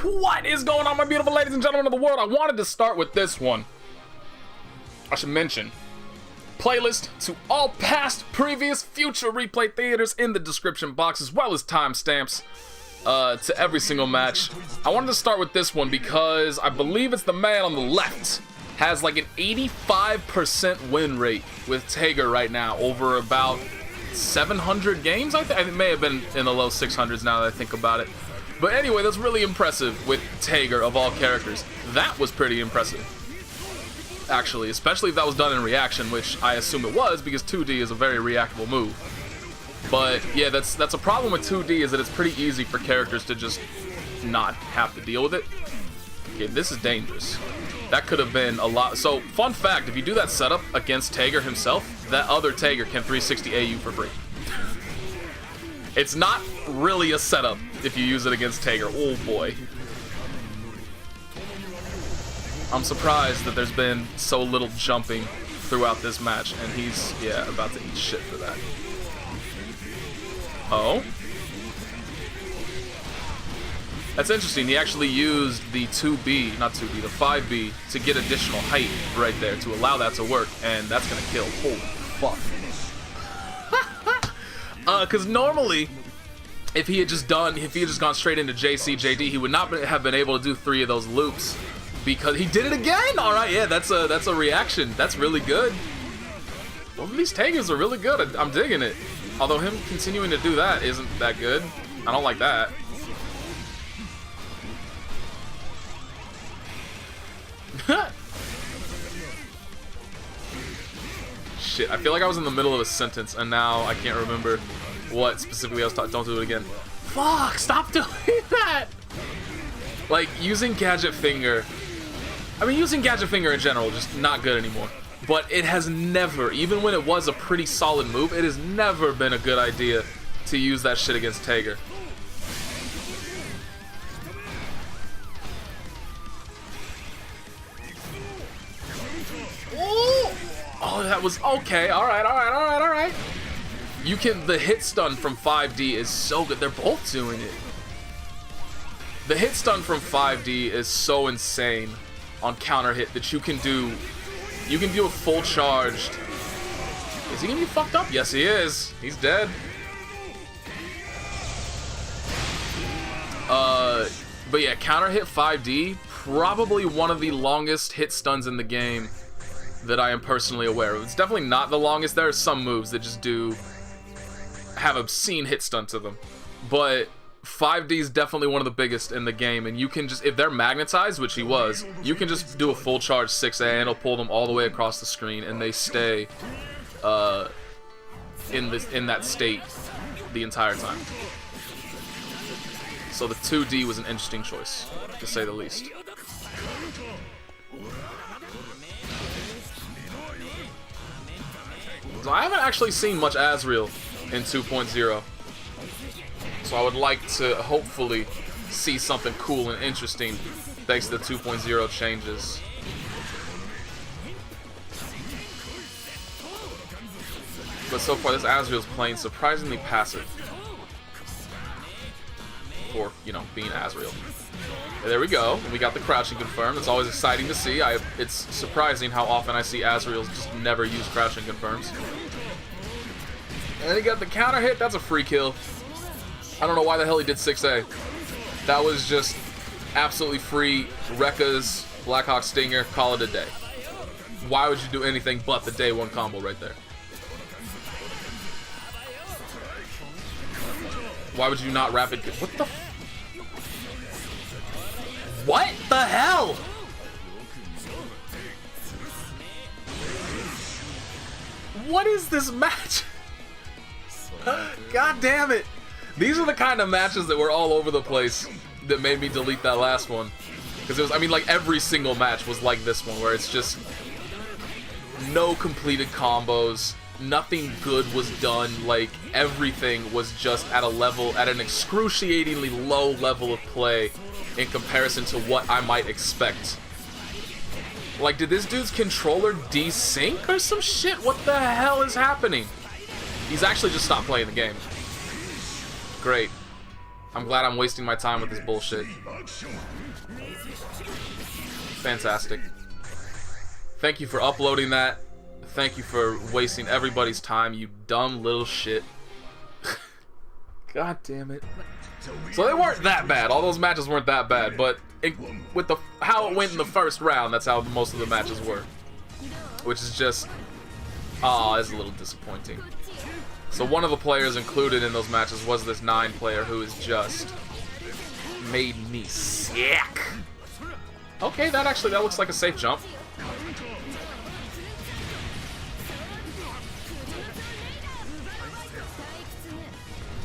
What is going on, my beautiful ladies and gentlemen of the world? I wanted to start with this one. I should mention, playlist to all past, previous, future replay theaters in the description box, as well as timestamps to every single match. I wanted to start with this one because I believe it's the man on the left has like an 85% win rate with Tager right now over about 700 games. I think it may have been in the low 600s now that I think about it. But anyway, that's really impressive with Tager of all characters. That was pretty impressive, actually, especially if that was done in reaction, which I assume it was because 2D is a very reactable move. But yeah, that's a problem with 2D, is that it's pretty easy for characters to just not have to deal with it. Okay, this is dangerous. That could have been a lot. So, fun fact, if you do that setup against Tager himself, that other Tager can 360 AU for free. It's not really a setup if you use it against Tager. Oh boy. I'm surprised that there's been so little jumping throughout this match, and he's, yeah, about to eat shit for that. Oh? That's interesting. He actually used the 2B, not 2B, the 5B to get additional height right there to allow that to work, and that's gonna kill. Holy fuck. Because normally, if he had just gone straight into JD, he would not have been able to do 3 of those loops because he did it again. All right, yeah, that's a reaction. That's really good. Both of these Tagers are really good. I'm digging it. Although him continuing to do that isn't that good. I don't like that. Shit, I feel like I was in the middle of a sentence and now I can't remember what specifically I was talking. Don't do it again. Fuck, stop doing that! Like, using Gadget Finger. I mean, using Gadget Finger in general, just not good anymore. But it has never, even when it was a pretty solid move, it has never been a good idea to use that shit against Tager. Oh, that was okay. All right. You can, the hit stun from 5D is so good. They're both doing it. The hit stun from 5D is so insane on counter hit that you can do a full charged. Is he gonna be fucked up? Yes, he is. He's dead. But yeah, counter hit 5D, probably one of the longest hit stuns in the game that I am personally aware of. It's definitely not the longest. There are some moves that just have obscene hit stun to them, but 5D is definitely one of the biggest in the game, and you can just, if they're magnetized, which he was, you can just do a full charge 6A and it'll pull them all the way across the screen, and they stay in that state the entire time. So the 2D was an interesting choice, to say the least. So I haven't actually seen much Azrael in 2.0. So I would like to hopefully see something cool and interesting thanks to the 2.0 changes. But so far this Azrael's playing surprisingly passive for, you know, being Azrael. And there we go. We got the crouching confirmed. It's always exciting to see. It's surprising how often I see Azrael's just never use crouching confirms. And then he got the counter hit. That's a free kill. I don't know why the hell he did 6A. That was just absolutely free. Rekka's Blackhawk Stinger. Call it a day. Why would you do anything but the day 1 combo right there? Why would you not rapid? What the? What the hell? What is this match? God damn it. These are the kind of matches that were all over the place that made me delete that last one. Because it was, I mean, like every single match was like this one, where it's just no completed combos, nothing good was done, like everything was just at an excruciatingly low level of play in comparison to what I might expect. Like, did this dude's controller desync or some shit? What the hell is happening? He's actually just stopped playing the game. Great. I'm glad I'm wasting my time with this bullshit. Fantastic. Thank you for uploading that. Thank you for wasting everybody's time, you dumb little shit. God damn it. So they weren't that bad. All those matches weren't that bad, but with how it went in the first round, that's how most of the matches were. Which is just... aw, it's a little disappointing. So one of the players included in those matches was this 9 player who is just... made me sick. Okay, that looks like a safe jump.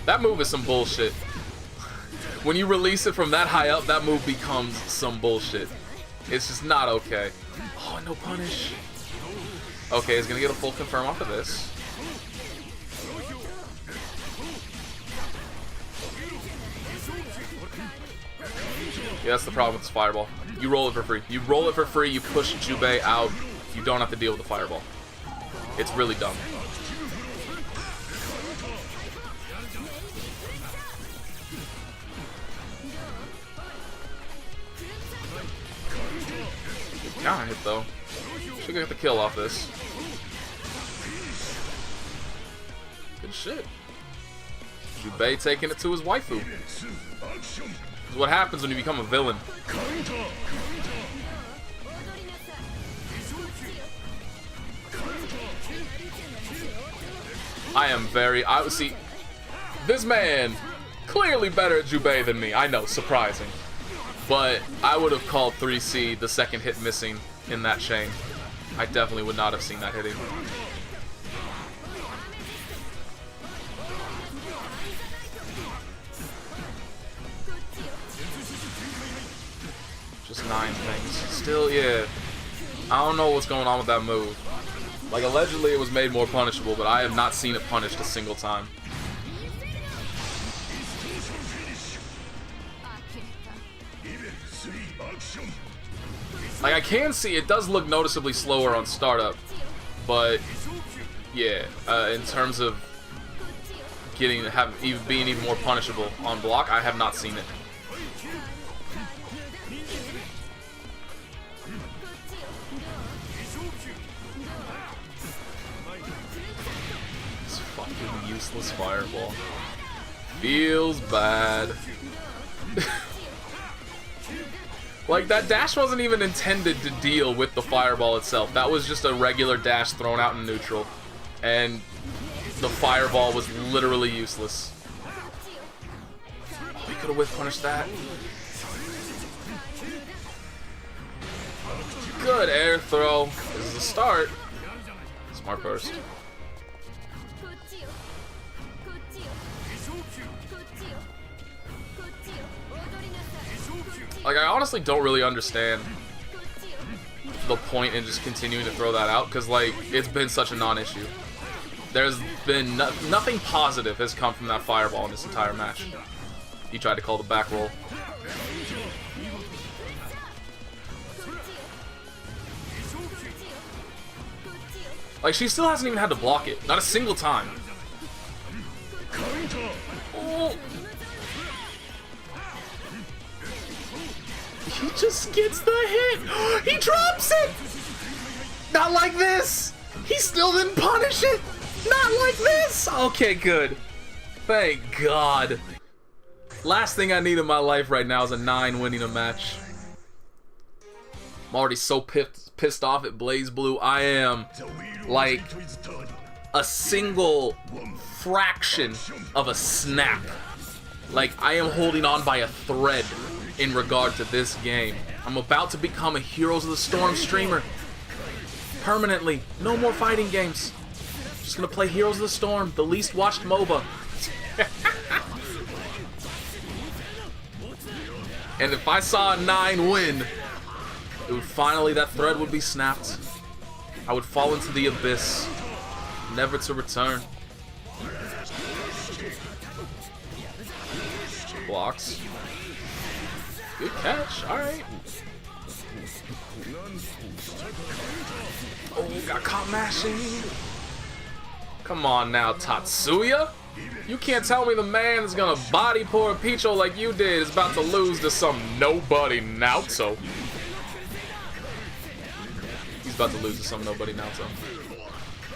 That move is some bullshit. When you release it from that high up, that move becomes some bullshit. It's just not okay. Oh, no punish. Okay, he's gonna get a full confirm off of this. Yeah, that's the problem with this fireball. You roll it for free. You roll it for free, you push Jubei out, you don't have to deal with the fireball. It's really dumb. Counter hit though. Should get the kill off this. Good shit. Jubei taking it to his waifu. This is what happens when you become a villain. I see. This man clearly better at Jubei than me. I know, surprising. But I would have called 3C the second hit missing in that chain. I definitely would not have seen that hitting. Just 9 things. Still, yeah. I don't know what's going on with that move. Like, allegedly it was made more punishable, but I have not seen it punished a single time. Like, I can see it does look noticeably slower on startup, but yeah, in terms of being even more punishable on block, I have not seen it. This fucking useless fireball feels bad. Like, that dash wasn't even intended to deal with the fireball itself. That was just a regular dash thrown out in neutral. And the fireball was literally useless. Oh, he could have whiff punished that. Good air throw. This is a start. Smart burst. Like, I honestly don't really understand the point in just continuing to throw that out, because, like, it's been such a non-issue. There's been nothing positive has come from that fireball in this entire match. He tried to call the back roll. Like, she still hasn't even had to block it. Not a single time. Oh. He just gets the hit. He drops it. Not like this. He still didn't punish it. Not like this. Okay, good. Thank God. Last thing I need in my life right now is a 9 winning a match. I'm already so pissed off at Blaze Blue. I am like a single fraction of a snap. Like, I am holding on by a thread in regard to this game. I'm about to become a Heroes of the Storm streamer. Permanently. No more fighting games. Just gonna play Heroes of the Storm, the least watched MOBA. And if I saw a 9 win, it would finally, that thread would be snapped. I would fall into the abyss, never to return. Blocks. Good catch, alright. Oh, got caught mashing. Come on now, Tatsuya. You can't tell me the man that's gonna body pour a Picho like you did is about to lose to some nobody Naoto. He's about to lose to some nobody Naoto.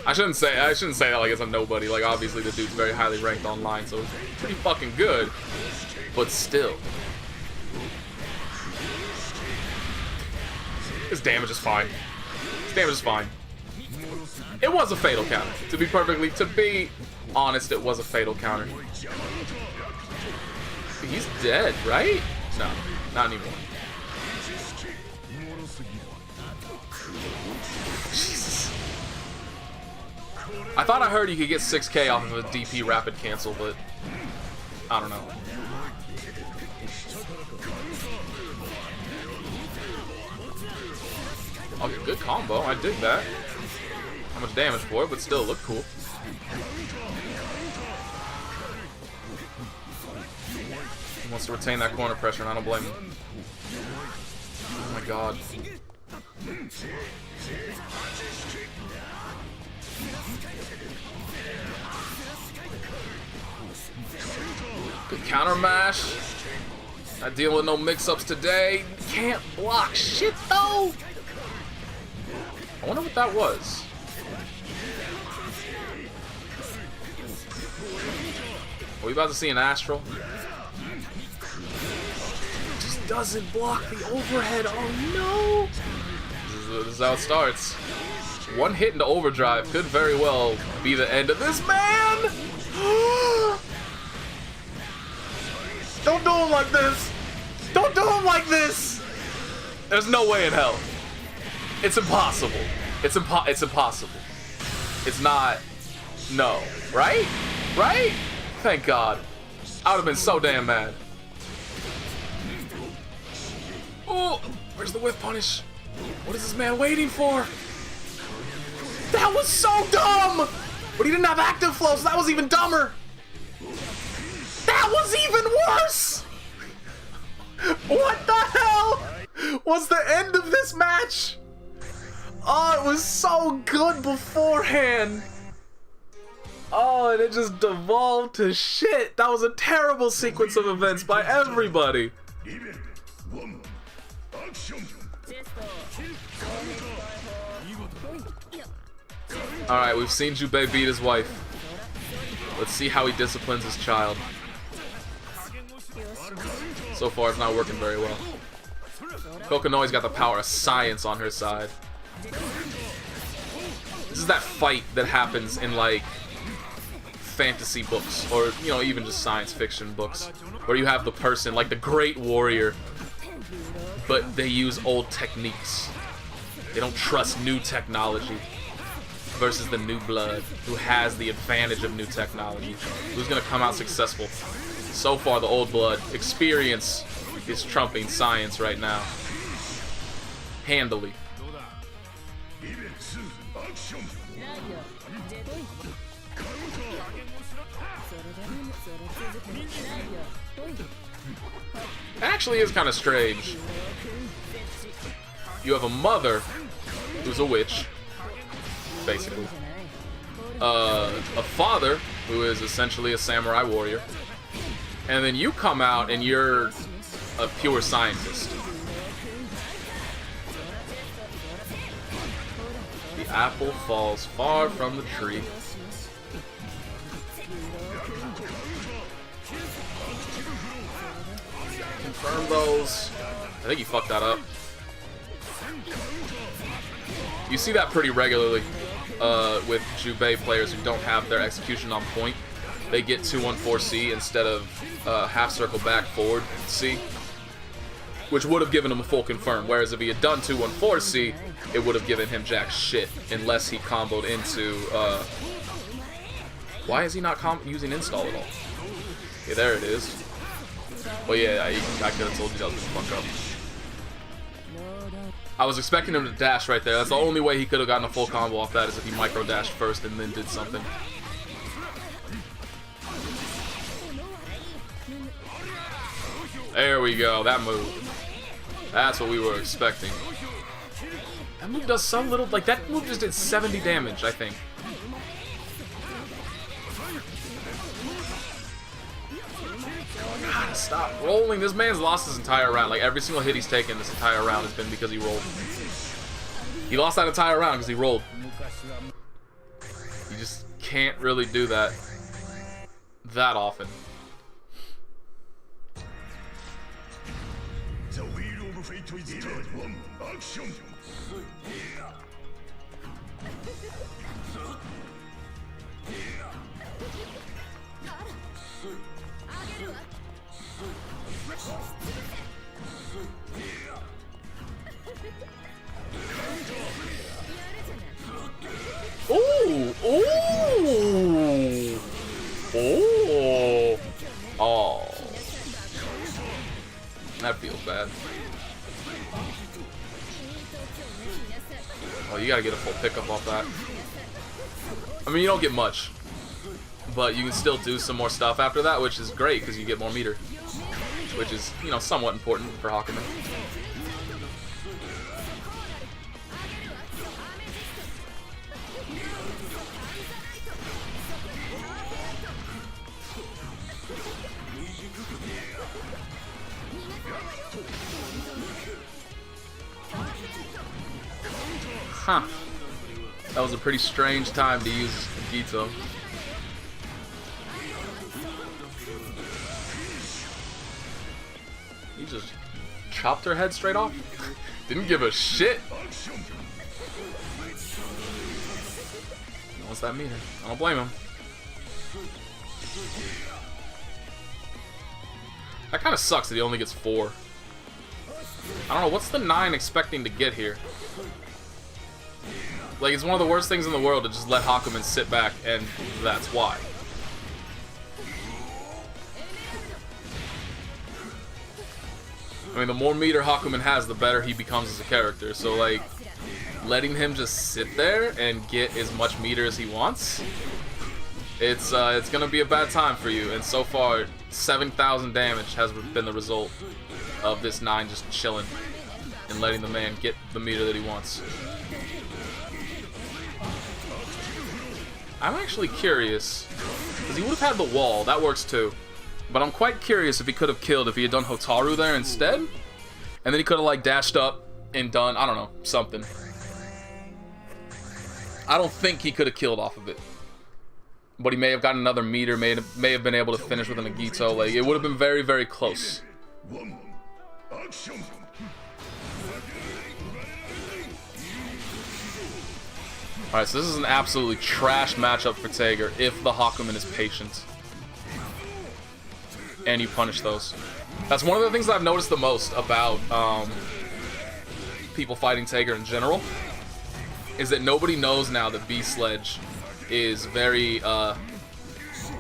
I shouldn't say that like it's a nobody. Like, obviously the dude's very highly ranked online, so it's pretty fucking good. But still. His damage is fine. His damage is fine. It was a fatal counter. To be honest, it was a fatal counter. He's dead, right? No, not anymore. Jesus. I thought I heard you could get 6K off of a DP rapid cancel, but I don't know. Okay, good combo. I dig that. How much damage for it, but still look cool. He wants to retain that corner pressure, and I don't blame him. Oh my god. Good counter mash. Not dealing with no mix-ups today. Can't block shit though. I wonder what that was. Are we about to see an Astral? Just doesn't block the overhead. Oh no! This is how it starts. One hit into overdrive could very well be the end of this man! Don't do him like this! Don't do him like this! There's no way in hell. It's impossible. It's impossible. It's not. No. Right? Right? Thank God. I would have been so damn mad. Oh, where's the whip punish? What is this man waiting for? That was so dumb! But he didn't have active flow, so that was even dumber. That was even worse! What the hell was the end of this match? Oh, it was so good beforehand. Oh, and it just devolved to shit. That was a terrible sequence of events by everybody. Alright, we've seen Jubei beat his wife. Let's see how he disciplines his child. So far, it's not working very well. Kokonoe's got the power of science on her side. This is that fight that happens in, like, fantasy books, or, you know, even just science fiction books, where you have the person, like the great warrior, but they use old techniques. They don't trust new technology, versus the new blood, who has the advantage of new technology, who's gonna come out successful. So far, the old blood experience is trumping science right now. Handily. It actually is kind of strange. You have a mother who's a witch, basically. A father who is essentially a samurai warrior. And then you come out and you're a pure scientist. The apple falls far from the tree. Confirm those. I think you fucked that up. You see that pretty regularly with Jubei players who don't have their execution on point. They get 214C instead of half circle back forward C, which would have given him a full confirm, whereas if he had done 214C, it would have given him jack shit, unless he comboed into, why is he not using install at all? Okay, there it is. Well, yeah, I could have told you that was gonna fuck up. I was expecting him to dash right there. That's the only way he could have gotten a full combo off that, is if he micro dashed first and then did something. There we go, that move. That's what we were expecting. That move does some little, like, that move just did 70 damage, I think. Stop rolling. This man's lost his entire round. Like, every single hit he's taken this entire round has been because he rolled. He lost that entire round because he rolled. You just can't really do that often. The wheel of fate is dead. Action! Ooh! Ooh! Oh! Oh! That feels bad. Oh, you gotta get a full pickup off that. I mean, you don't get much, but you can still do some more stuff after that, which is great because you get more meter, which is, you know, somewhat important for Hakumen. Huh. That was a pretty strange time to use Gito. He just chopped her head straight off. Didn't give a shit. What's that meter? I don't blame him. That kind of sucks that he only gets 4. I don't know, what's the 9 expecting to get here? Like, it's one of the worst things in the world to just let Hakumen sit back, and that's why. I mean, the more meter Hakumen has, the better he becomes as a character. So, like, letting him just sit there and get as much meter as he wants, it's gonna be a bad time for you. And so far, 7,000 damage has been the result of this 9 just chilling and letting the man get the meter that he wants. I'm actually curious, because he would have had the wall, that works too. But I'm quite curious if he could have killed if he had done Hotaru there instead. And then he could have, like, dashed up and done, I don't know, something. I don't think he could have killed off of it. But he may have gotten another meter, may have been able to finish with an Agito. Like, it would have been very, very close. Alright, so this is an absolutely trash matchup for Tager if the Hakumen is patient. And you punish those. That's one of the things that I've noticed the most about people fighting Tager in general, is that nobody knows now that B-Sledge is very,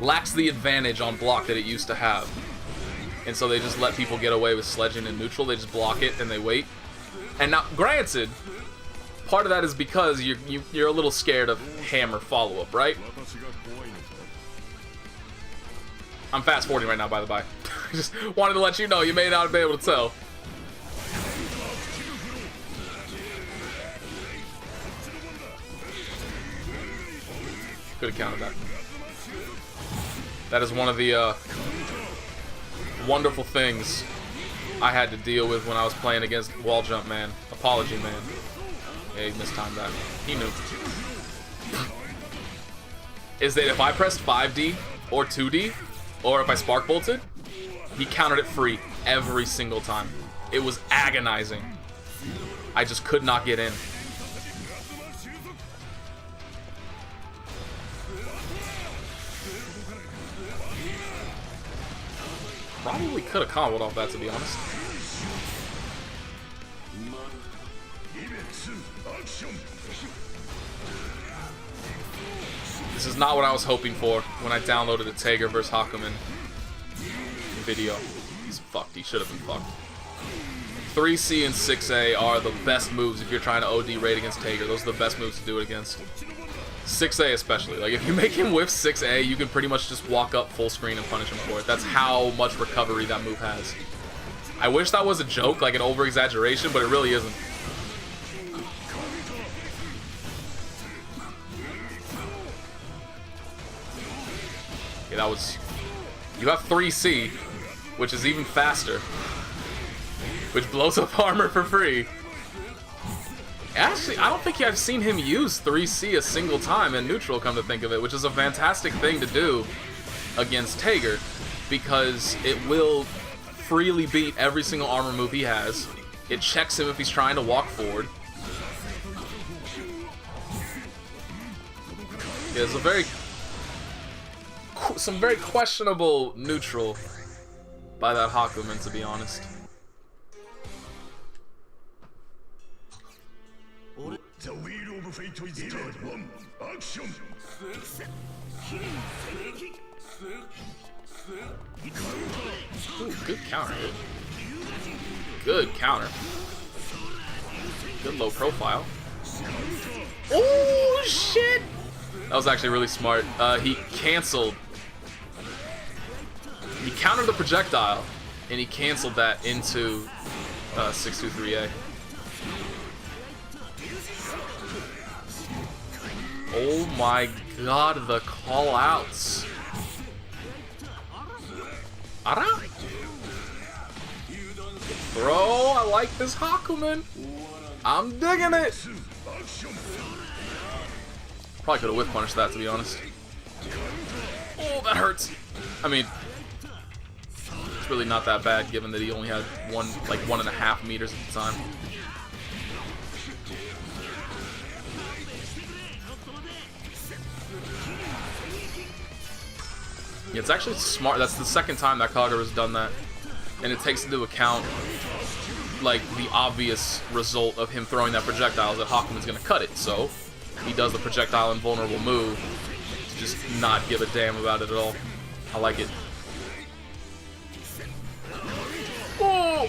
lacks the advantage on block that it used to have. And so they just let people get away with sledging in neutral. They just block it and they wait. And now, granted, part of that is because you're a little scared of hammer follow-up, right? I'm fast-forwarding right now, by the by. Just wanted to let you know, you may not be able to tell. Could have counted that. That is one of the wonderful things I had to deal with when I was playing against Wall Jump Man. Apology Man. Yeah, he mistimed that. He knew. Is that if I pressed 5D or 2D, or if I spark bolted, he countered it free every single time. It was agonizing. I just could not get in. Probably could have comboed off that, to be honest. This is not what I was hoping for when I downloaded a Tager vs Hakumen video. He's fucked. He should have been fucked. 3C and 6A are the best moves if you're trying to OD raid against Tager. Those are the best moves to do it against. 6A especially. Like, if you make him whiff 6A, you can pretty much just walk up full screen and punish him for it. That's how much recovery that move has. I wish that was a joke, like an over-exaggeration, but it really isn't. Okay, that was... You have 3C. which is even faster, which blows up armor for free. Actually, I don't think I've seen him use 3C a single time in neutral, come to think of it, which is a fantastic thing to do against Tager, because it will freely beat every single armor move he has. It checks him if he's trying to walk forward. Yeah, it's some very questionable neutral by that Hakumen, to be honest. The wheel of fate is dead. One action. Ooh, good counter. Good counter. Good low profile. Oh shit! That was actually really smart. He canceled. He countered the projectile, and he canceled that into 623A. Oh my god, the call-outs. Ara? Bro, I like this Hakumen. I'm digging it. Probably could have whiff punished that, to be honest. Oh, that hurts. I mean, it's really not that bad, given that he only had 1.5 meters at the time. Yeah, it's actually smart. That's the second time that Kagura's done that, and it takes into account like the obvious result of him throwing that projectile, that Hakumen's gonna cut it. So he does the projectile invulnerable move to just not give a damn about it at all. I like it. Oh!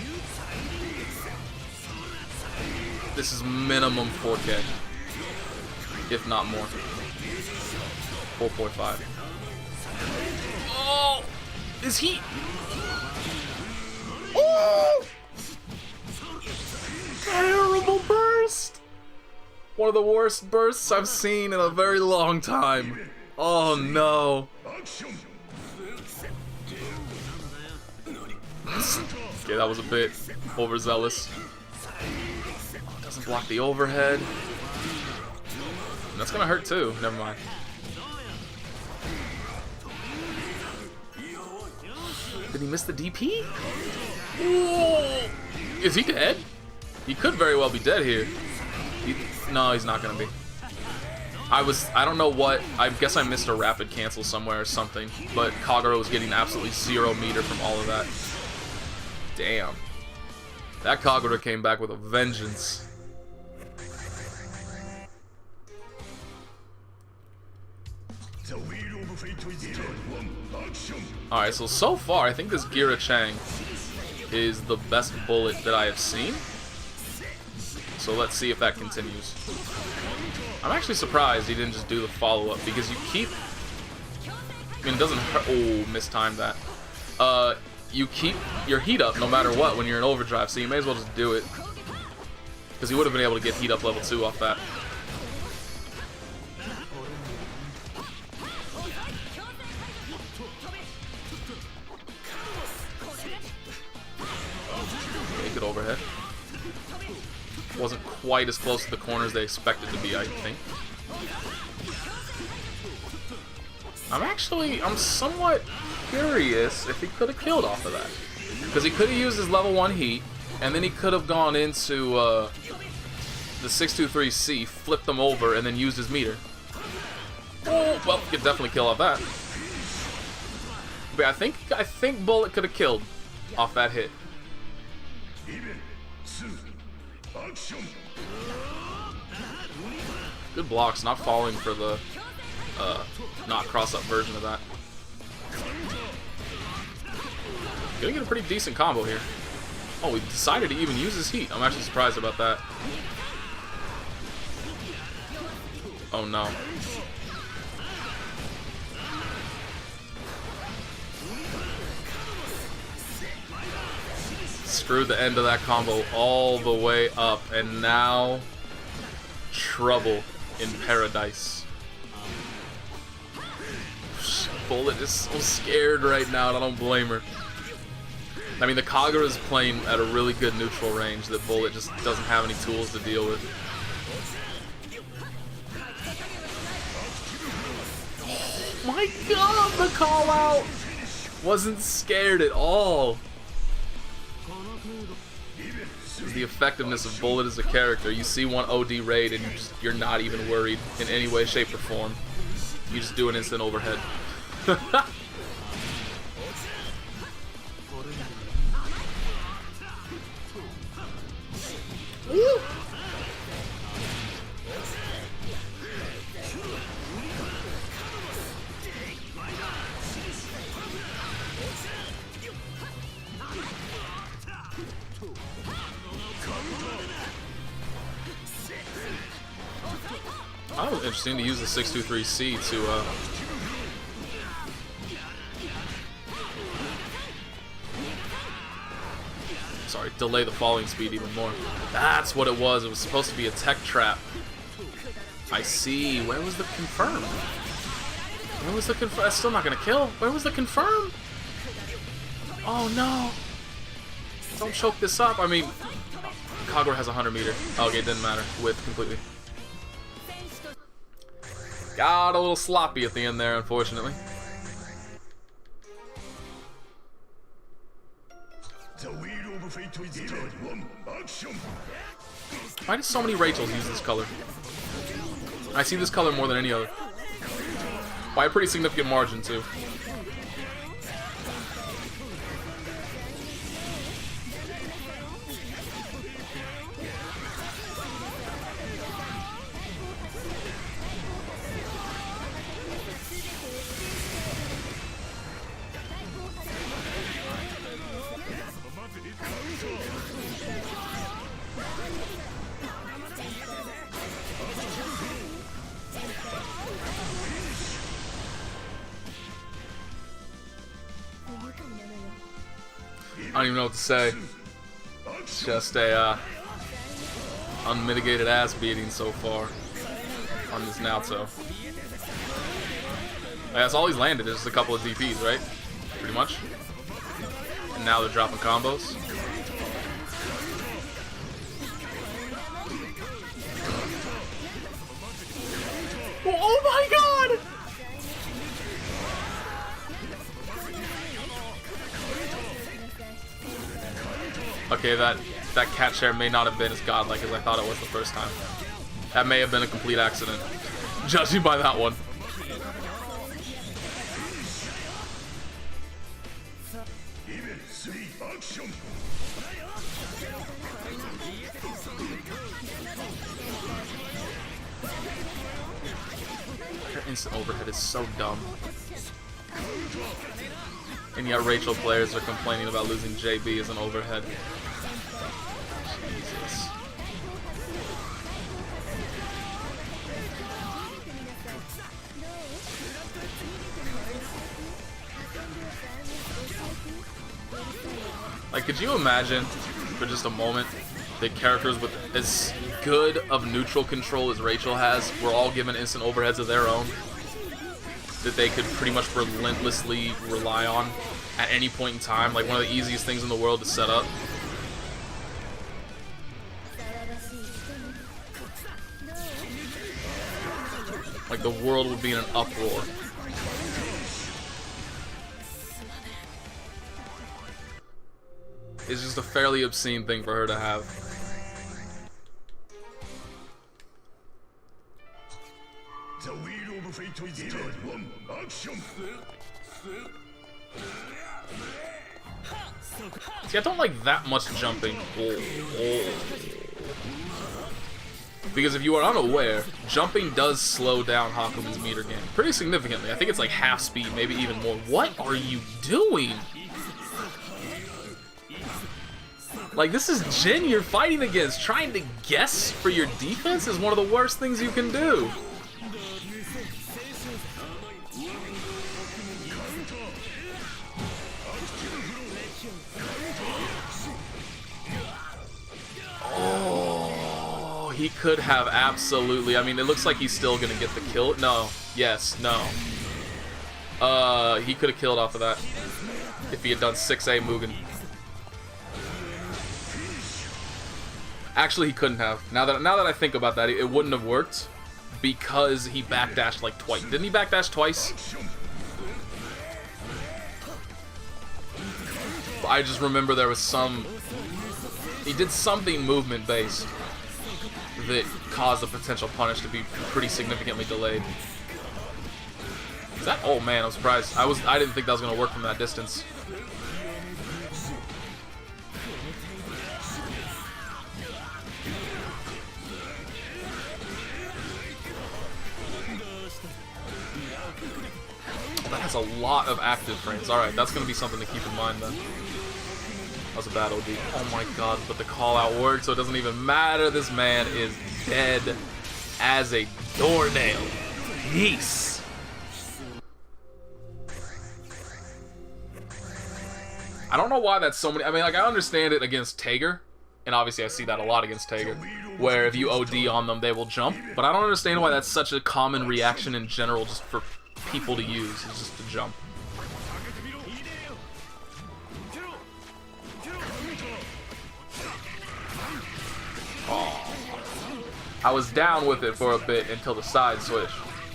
This is minimum 4K, if not more. 4.5. Oh! Is he? Oh! Terrible burst! One of the worst bursts I've seen in a very long time. Oh no. Okay, that was a bit overzealous. Doesn't block the overhead. And that's gonna hurt too. Never mind. Did he miss the DP? Ooh. Is he dead? He could very well be dead here. No, he's not gonna be. I don't know what, I guess I missed a rapid cancel somewhere or something, but Kagura was getting absolutely 0 meter from all of that. Damn. That Kagura came back with a vengeance. Alright, so far, I think this Gira Chang is the best bullet that I have seen. So let's see if that continues. I'm actually surprised he didn't just do the follow-up, because you keep... I mean, it doesn't hurt... Oh, mistimed that. You keep your heat up no matter what when you're in overdrive, so you may as well just do it. Because he would have been able to get heat up level 2 off that. Good overhead. Wasn't quite as close to the corner as they expected to be, I think. I'm somewhat curious if he could have killed off of that. Because he could have used his level 1 heat, and then he could have gone into the 623C, flipped them over, and then used his meter. Oh, well, he could definitely kill off that. But I think Bullet could have killed off that hit. Good blocks, not falling for the not cross-up version of that. Gonna get a pretty decent combo here. Oh, he decided to even use his heat. I'm actually surprised about that. Oh no. Screwed the end of that combo all the way up, and now trouble in paradise. Bullet is so scared right now, and I don't blame her. I mean, the Kagura is playing at a really good neutral range that Bullet just doesn't have any tools to deal with. Oh my god, the call out! Wasn't scared at all. It's the effectiveness of Bullet as a character. You see one OD raid and you're not even worried in any way, shape, or form. You just do an instant overhead. Woo! That was interesting to use the 623C to sorry, delay the falling speed even more. That's what it was. It was supposed to be a tech trap. I see. Where was the confirm? Where was the confirm? That's still not gonna kill. Where was the confirm? Oh no! Don't choke this up. I mean, Kagura has 100 meter. Okay, it didn't matter. Width completely. Got a little sloppy at the end there, unfortunately. Why do so many Rachels use this color? I see this color more than any other. By a pretty significant margin, too. I don't even know what to say. It's just a unmitigated ass beating so far on this Naoto. That's all he's landed is just a couple of DPs, right? Pretty much. And now they're dropping combos. Oh my god! Okay, that cat share may not have been as godlike as I thought it was the first time. That may have been a complete accident, judging by that one. Her instant overhead is so dumb. And yet Rachel players are complaining about losing JB as an overhead. Jesus. Like, could you imagine for just a moment that characters with as good of neutral control as Rachel has were all given instant overheads of their own that they could pretty much relentlessly rely on at any point in time? Like, one of the easiest things in the world to set up. Like, the world would be in an uproar. It's just a fairly obscene thing for her to have. See, I don't like that much jumping. Because if you are unaware, jumping does slow down Hakumen's meter gain pretty significantly. I think it's like half speed, maybe even more. What are you doing? Like, this is Jin you're fighting against. Trying to guess for your defense is one of the worst things you can do. Oh, he could have absolutely. I mean, it looks like he's still gonna get the kill. No. Yes. No. He could have killed off of that if he had done 6A Mugen. Actually, he couldn't have. Now that I think about that, it wouldn't have worked because he backdashed like twice. Didn't he backdash twice? I just remember there was some... He did something movement-based that caused the potential punish to be pretty significantly delayed. Is that... Oh man, I'm surprised. I didn't think that was going to work from that distance. That has a lot of active frames. Alright, that's going to be something to keep in mind then. That was a bad OD. Oh my god, but the call out worked, so it doesn't even matter. This man is dead as a doornail. Peace. I don't know why that's so many. I mean, like, I understand it against Tager, and obviously I see that a lot against Tager, where if you OD on them, they will jump. But I don't understand why that's such a common reaction in general just for people to use, is just to jump. Oh. I was down with it for a bit until the side switch,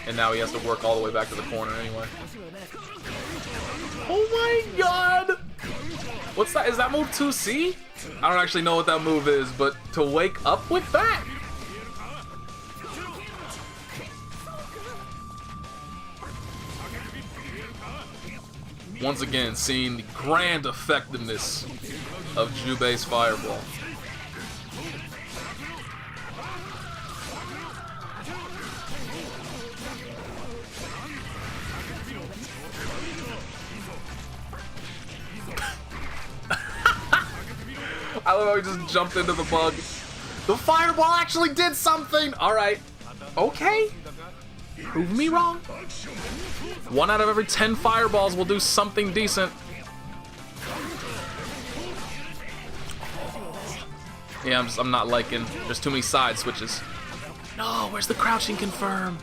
and now he has to work all the way back to the corner anyway. Oh my god! What's that? Is that move 2C? I don't actually know what that move is, but to wake up with that? Once again, seeing the grand effectiveness of Jubei's fireball. I love how he just jumped into the bug. The fireball actually did something! Alright. Okay. Prove me wrong. 1 out of every 10 fireballs will do something decent. Yeah, I'm not liking. There's too many side switches. No, where's the crouching confirm?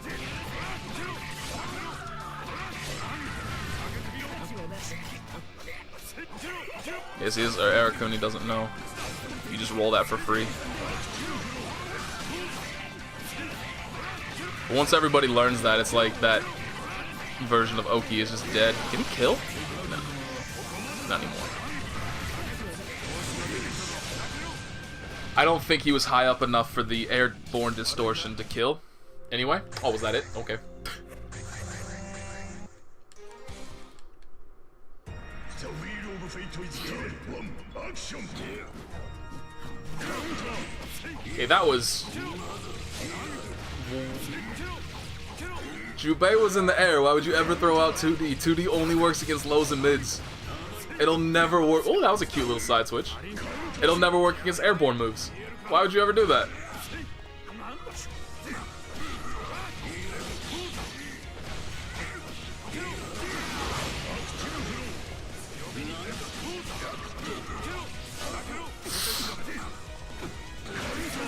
Yes, he is. Arakune doesn't know. You just roll that for free. Once everybody learns that, it's like that version of Oki is just dead. Can he kill? No. Not anymore. I don't think he was high up enough for the airborne distortion to kill. Anyway. Oh, was that it? Okay. Okay, that was... Jubei was in the air. Why would you ever throw out 2D? 2D only works against lows and mids. It'll never work. Oh, that was a cute little side switch. It'll never work against airborne moves. Why would you ever do that?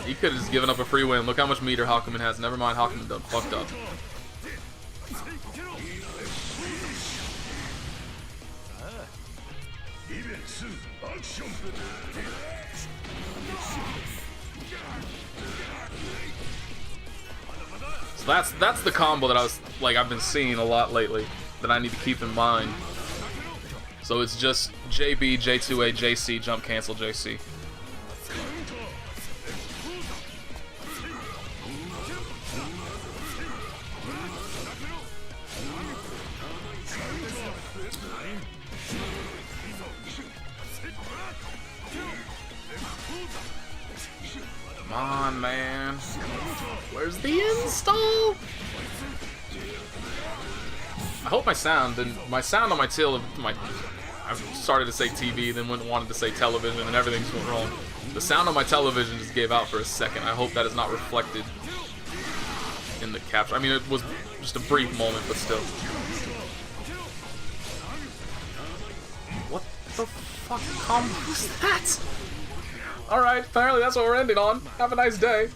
He could have just given up a free win. Look how much meter Hakumen has. Never mind, Hakumen done fucked up. So that's the combo that I've been seeing a lot lately that I need to keep in mind. So it's just JB, J2A, JC, jump cancel, JC. Come on, man. Where's the install? I hope my sound on my tail, I started to say TV, then wanted to say television, and everything just went wrong. The sound on my television just gave out for a second. I hope that is not reflected in the capture. I mean, it was just a brief moment, but still. What the fuck combo is that? Alright, apparently that's what we're ending on. Have a nice day.